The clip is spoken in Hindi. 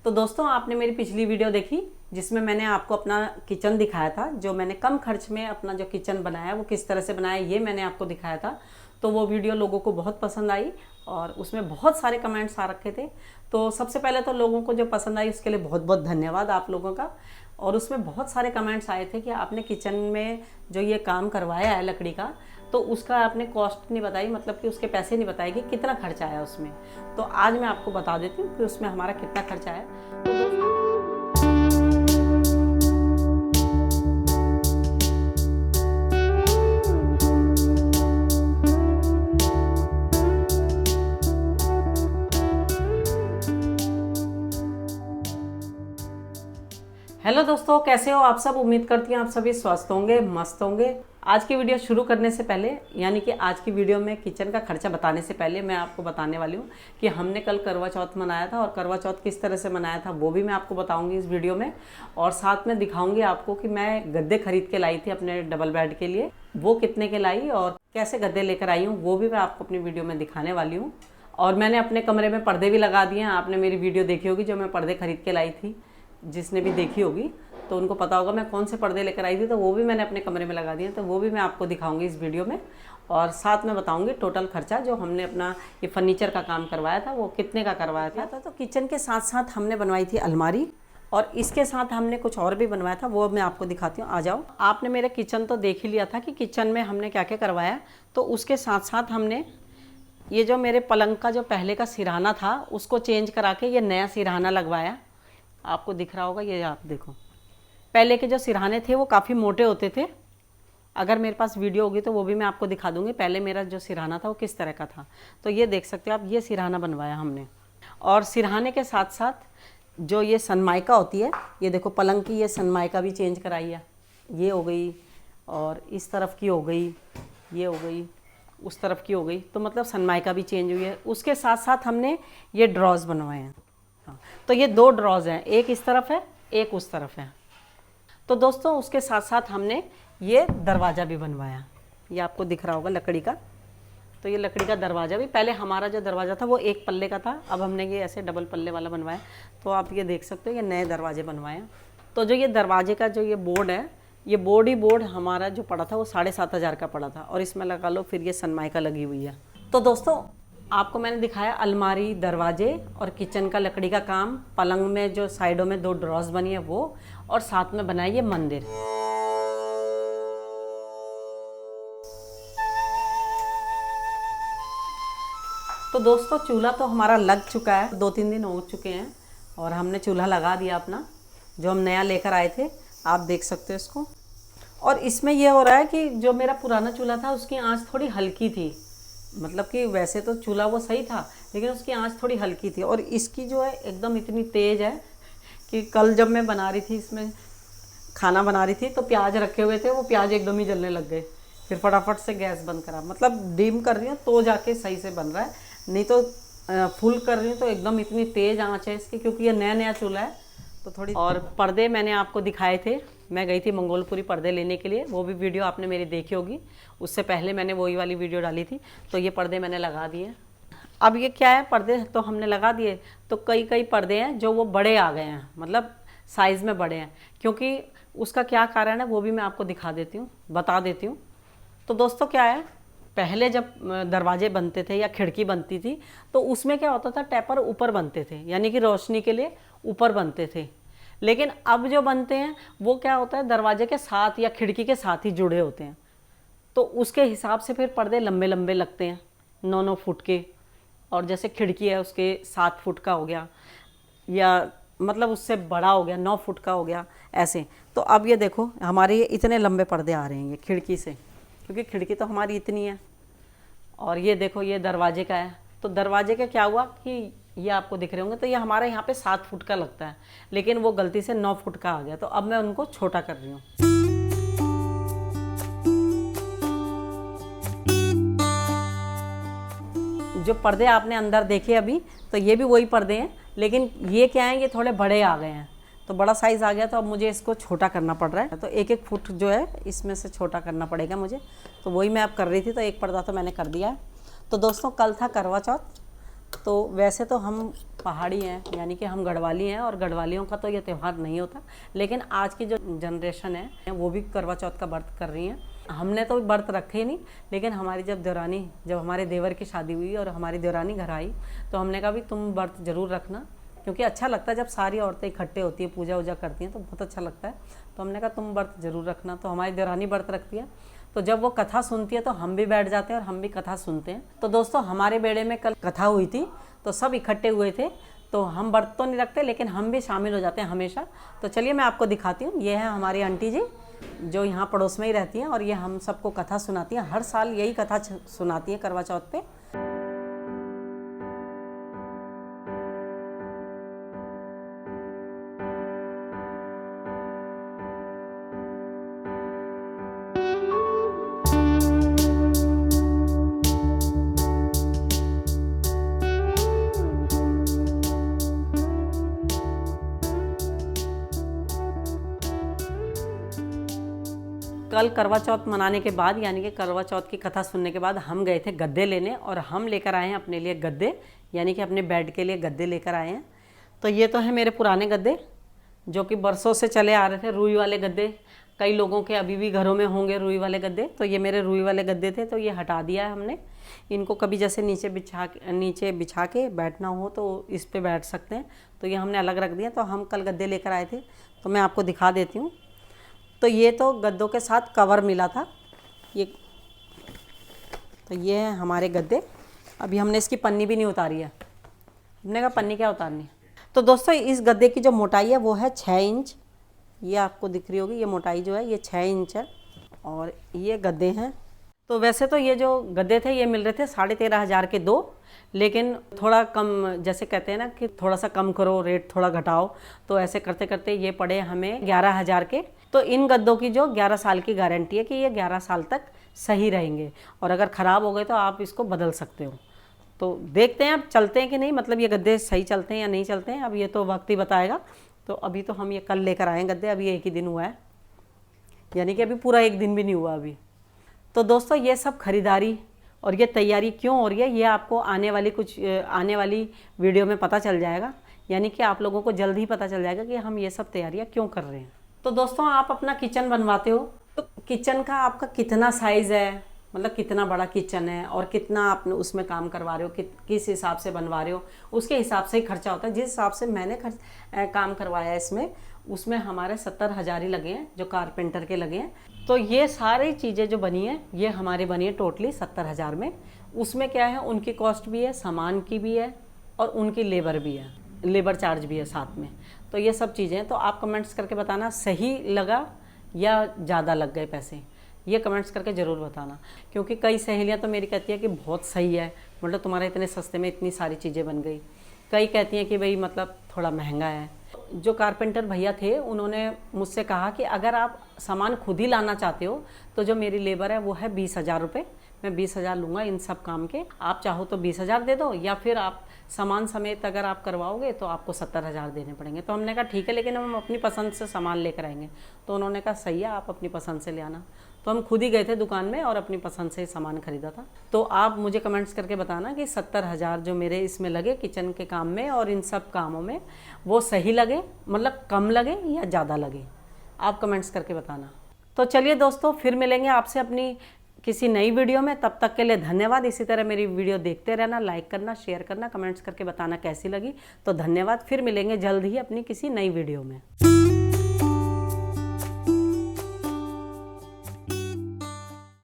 तो दोस्तों आपने मेरी पिछली वीडियो देखी जिसमें मैंने आपको अपना किचन दिखाया था, जो मैंने कम खर्च में अपना जो किचन बनाया वो किस तरह से बनाया ये मैंने आपको दिखाया था। तो वो वीडियो लोगों को बहुत पसंद आई और उसमें बहुत सारे कमेंट्स आ रखे थे। तो सबसे पहले तो लोगों को जो पसंद आई उसके लिए बहुत बहुत धन्यवाद आप लोगों का। और उसमें बहुत सारे कमेंट्स आए थे कि आपने किचन में जो ये काम करवाया है लकड़ी का, तो उसका आपने कॉस्ट नहीं बताई, मतलब कि उसके पैसे नहीं बताए कि कितना खर्चा आया उसमें। तो आज मैं आपको बता देती हूँ कि उसमें हमारा कितना खर्चा है। हेलो दोस्तों, कैसे हो आप सब। उम्मीद करती हूँ आप सभी स्वस्थ होंगे, मस्त होंगे। आज की वीडियो शुरू करने से पहले, यानी कि आज की वीडियो में किचन का खर्चा बताने से पहले मैं आपको बताने वाली हूँ कि हमने कल करवा चौथ मनाया था और करवा चौथ किस तरह से मनाया था वो भी मैं आपको बताऊँगी इस वीडियो में। और साथ में दिखाऊँगी आपको कि मैं गद्दे खरीद के लाई थी अपने डबल बेड के लिए, वो कितने के लाई और कैसे गद्दे लेकर आई हूँ वो भी मैं आपको अपनी वीडियो में दिखाने वाली हूँ। और मैंने अपने कमरे में पर्दे भी लगा दिए हैं। आपने मेरी वीडियो देखी होगी जो मैं पर्दे खरीद के लाई थी, जिसने भी देखी होगी तो उनको पता होगा मैं कौन से पर्दे लेकर आई थी, तो वो भी मैंने अपने कमरे में लगा दिए, तो वो भी मैं आपको दिखाऊंगी इस वीडियो में। और साथ में बताऊंगी टोटल खर्चा जो हमने अपना ये फर्नीचर का काम करवाया था वो कितने का करवाया था। तो किचन के साथ साथ हमने बनवाई थी अलमारी और इसके साथ हमने कुछ और भी बनवाया था, वो मैं आपको दिखाती हूँ। आ जाओ। आपने मेरे किचन तो देख ही लिया था कि किचन में हमने क्या क्या करवाया। तो उसके साथ साथ हमने ये जो मेरे पलंग का जो पहले का सिरहाना था उसको चेंज करा के ये नया सिरहाना लगवाया। आपको दिख रहा होगा, ये आप देखो। पहले के जो सिरहाने थे वो काफ़ी मोटे होते थे। अगर मेरे पास वीडियो होगी तो वो भी मैं आपको दिखा दूंगी पहले मेरा जो सिरहाना था वो किस तरह का था। तो ये देख सकते हो आप, ये सिरहाना बनवाया हमने। और सिरहाने के साथ साथ जो ये सनमाइका होती है, ये देखो पलंग की ये सनमाइका भी चेंज कराई है। ये हो गई और इस तरफ की हो गई, ये हो गई, उस तरफ की हो गई, तो मतलब सनमाइका भी चेंज हुई है। उसके साथ साथ हमने ये ड्रॉज बनवाए हैं। तो ये दो ड्रॉज हैं, एक इस तरफ है एक उस तरफ है। तो दोस्तों उसके साथ साथ हमने ये दरवाज़ा भी बनवाया, ये आपको दिख रहा होगा लकड़ी का। तो ये लकड़ी का दरवाज़ा भी, पहले हमारा जो दरवाज़ा था वो एक पल्ले का था, अब हमने ये ऐसे डबल पल्ले वाला बनवाया। तो आप ये देख सकते हो ये नए दरवाजे बनवाए। तो जो ये दरवाजे का जो ये बोर्ड है, ये बोर्ड ही बोर्ड हमारा जो पड़ा था वो 7,500 का पड़ा था और इसमें लगा लो फिर ये सनमाइका लगी हुई है। तो दोस्तों आपको मैंने दिखाया अलमारी, दरवाजे और किचन का लकड़ी का काम, पलंग में जो साइडों में दो ड्रॉज बनी है वो, और साथ में बनाई ये मंदिर। तो दोस्तों चूल्हा तो हमारा लग चुका है, 2-3 दिन हो चुके हैं और हमने चूल्हा लगा दिया अपना, जो हम नया लेकर आए थे। आप देख सकते हो इसको। और इसमें यह हो रहा है कि जो मेरा पुराना चूल्हा था उसकी आंच थोड़ी हल्की थी, मतलब कि वैसे तो चूल्हा वो सही था लेकिन उसकी आंच थोड़ी हल्की थी। और इसकी जो है एकदम इतनी तेज़ है कि कल जब मैं बना रही थी, इसमें खाना बना रही थी, तो प्याज रखे हुए थे, वो प्याज एकदम ही जलने लग गए। फिर फटाफट से गैस बंद करा, मतलब डिम कर रही हूँ तो जाके सही से बन रहा है, नहीं तो फुल कर रही हूँ तो एकदम इतनी तेज़ आंच है इसकी, क्योंकि ये नया नया चूल्हा है तो थोड़ी। और पर्दे मैंने आपको दिखाए थे, मैं गई थी मंगोलपुरी पर्दे लेने के लिए, वो भी वीडियो आपने मेरी देखी होगी, उससे पहले मैंने वही वाली वीडियो डाली थी। तो ये पर्दे मैंने लगा दिए। अब ये क्या है, पर्दे तो हमने लगा दिए, तो कई कई पर्दे हैं जो वो बड़े आ गए हैं, मतलब साइज़ में बड़े हैं। क्योंकि उसका क्या कारण है वो भी मैं आपको दिखा देती हूँ, बता देती हूँ। तो दोस्तों क्या है, पहले जब दरवाजे बनते थे या खिड़की बनती थी तो उसमें क्या होता था, टैपर ऊपर बनते थे, यानी कि रोशनी के लिए ऊपर बनते थे। लेकिन अब जो बनते हैं वो क्या होता है, दरवाजे के साथ या खिड़की के साथ ही जुड़े होते हैं। तो उसके हिसाब से फिर पर्दे लंबे लंबे लगते हैं, 9-9 फुट के। और जैसे खिड़की है उसके 7 फुट का हो गया, या मतलब उससे बड़ा हो गया, 9 फुट का हो गया, ऐसे। तो अब ये देखो हमारे ये इतने लंबे पर्दे आ रहे हैं ये खिड़की से, क्योंकि खिड़की तो हमारी इतनी है। और ये देखो ये दरवाजे का है, तो दरवाजे का क्या हुआ कि ये आपको दिख रहे होंगे, तो ये हमारे यहाँ पे 7 फुट का लगता है, लेकिन वो गलती से 9 फुट का आ गया, तो अब मैं उनको छोटा कर रही हूँ। जो पर्दे आपने अंदर देखे अभी, तो ये भी वही पर्दे हैं, लेकिन ये क्या है, ये थोड़े बड़े आ गए हैं, तो बड़ा साइज़ आ गया, तो अब मुझे इसको छोटा करना पड़ रहा है। तो 1-1 फुट जो है इसमें से छोटा करना पड़ेगा मुझे, तो वही मैं अब कर रही थी। तो एक पर्दा तो मैंने कर दिया है। तो दोस्तों कल था करवा चौथ, तो वैसे तो हम पहाड़ी हैं, यानी कि हम गढ़वाली हैं, और गढ़वालियों का तो ये त्यौहार नहीं होता, लेकिन आज की जो जनरेशन है वो भी करवा चौथ का व्रत कर रही हैं। हमने तो व्रत रखे ही नहीं, लेकिन हमारी जब हमारे देवर की शादी हुई और हमारी देवरानी घर आई, तो हमने कहा भी तुम व्रत ज़रूर रखना, क्योंकि अच्छा लगता है जब सारी औरतें इकट्ठे होती हैं, पूजा वूजा करती हैं, तो बहुत अच्छा लगता है। तो हमने कहा तुम व्रत ज़रूर रखना। तो हमारी देवरानी व्रत रखती है, तो जब वो कथा सुनती है तो हम भी बैठ जाते हैं और हम भी कथा सुनते हैं। तो दोस्तों, हमारे बेड़े में कल कथा हुई थी, तो सब इकट्ठे हुए थे, तो हम व्रत तो नहीं रखते, लेकिन हम भी शामिल हो जाते हैं हमेशा। तो चलिए मैं आपको दिखाती हूँ। ये है हमारी आंटी जी, जो यहाँ पड़ोस में ही रहती हैं, और ये हम सबको कथा सुनाती हैं। हर साल यही कथा सुनाती है करवा चौथ पे। कल करवा चौथ मनाने के बाद, यानी कि करवा चौथ की कथा सुनने के बाद, हम गए थे गद्दे लेने, और हम लेकर आए हैं अपने लिए गद्दे, यानी कि अपने बेड के लिए गद्दे लेकर आए हैं। तो ये तो है मेरे पुराने गद्दे, जो कि बरसों से चले आ रहे थे, रुई वाले गद्दे। कई लोगों के अभी भी घरों में होंगे रुई वाले गद्दे, तो ये मेरे रुई वाले गद्दे थे, तो ये हटा दिया है हमने। इनको कभी जैसे नीचे बिछा के बैठना हो तो इस पे बैठ सकते हैं, तो ये हमने अलग रख दिया। तो हम कल गद्दे लेकर आए थे, तो मैं आपको दिखा देती हूँ। तो ये तो गद्दों के साथ कवर मिला था ये। तो ये है हमारे गद्दे। अभी हमने इसकी पन्नी भी नहीं उतारी है, हमने कहा पन्नी क्या उतारनी है। तो दोस्तों, इस गद्दे की जो मोटाई है वो है 6 इंच। ये आपको दिख रही होगी, ये मोटाई जो है ये 6 इंच है, और ये गद्दे हैं। तो वैसे तो ये जो गद्दे थे ये मिल रहे थे 13,500 के 2, लेकिन थोड़ा कम, जैसे कहते हैं ना कि थोड़ा सा कम करो, रेट थोड़ा घटाओ, तो ऐसे करते करते ये पड़े हमें 11,000 के। तो इन गद्दों की जो 11 साल की गारंटी है कि ये 11 साल तक सही रहेंगे, और अगर ख़राब हो गए तो आप इसको बदल सकते हो। तो देखते हैं अब चलते हैं कि नहीं, मतलब ये गद्दे सही चलते हैं या नहीं चलते हैं, अब ये तो वक्त ही बताएगा। तो अभी तो हम ये कल लेकर आए हैं गद्दे, अभी एक ही दिन हुआ है, यानी कि अभी पूरा एक दिन भी नहीं हुआ अभी। तो दोस्तों, ये सब खरीदारी और ये तैयारी क्यों हो रही है, ये आपको आने वाली वीडियो में पता चल जाएगा, यानी कि आप लोगों को जल्द ही पता चल जाएगा कि हम ये सब तैयारियां क्यों कर रहे हैं। तो दोस्तों, आप अपना किचन बनवाते हो, तो किचन का आपका कितना साइज़ है, मतलब कितना बड़ा किचन है और कितना आप उसमें काम करवा रहे हो, किस हिसाब से बनवा रहे हो, उसके हिसाब से ही खर्चा होता है। जिस हिसाब से मैंने काम करवाया है उसमें हमारे 70,000 ही लगे हैं, जो कारपेंटर के लगे हैं। तो ये सारी चीज़ें जो बनी हैं ये हमारी बनी है टोटली 70,000 में। उसमें क्या है, उनकी कॉस्ट भी है, सामान की भी है, और उनकी लेबर भी है, लेबर चार्ज भी है साथ में। तो ये सब चीज़ें, तो आप कमेंट्स करके बताना सही लगा या ज़्यादा लग गए पैसे, ये कमेंट्स करके ज़रूर बताना। क्योंकि कई सहेलियाँ तो मेरी कहती है कि बहुत सही है, मतलब तुम्हारे इतने सस्ते में इतनी सारी चीज़ें बन गई। कई कहती हैं कि भाई मतलब थोड़ा महंगा है। जो कारपेंटर भैया थे उन्होंने मुझसे कहा कि अगर आप सामान खुद ही लाना चाहते हो तो जो मेरी लेबर है वो है 20,000 रुपये, मैं 20,000 लूँगा इन सब काम के। आप चाहो तो 20,000 दे दो, या फिर आप सामान समेत अगर आप करवाओगे तो आपको 70,000 देने पड़ेंगे। तो हमने कहा ठीक है, लेकिन हम अपनी पसंद से सामान लेकर आएंगे। तो उन्होंने कहा सही है, आप अपनी पसंद से ले आना। तो हम खुद ही गए थे दुकान में और अपनी पसंद से सामान खरीदा था। तो आप मुझे कमेंट्स करके बताना कि 70,000 जो मेरे इसमें लगे किचन के काम में और इन सब कामों में, वो सही लगे, मतलब कम लगे या ज़्यादा लगे, आप कमेंट्स करके बताना। तो चलिए दोस्तों, फिर मिलेंगे आपसे अपनी किसी नई वीडियो में। तब तक के लिए धन्यवाद। इसी तरह मेरी वीडियो देखते रहना, लाइक करना, शेयर करना, कमेंट्स करके बताना कैसी लगी। तो धन्यवाद, फिर मिलेंगे जल्द ही अपनी किसी नई वीडियो में।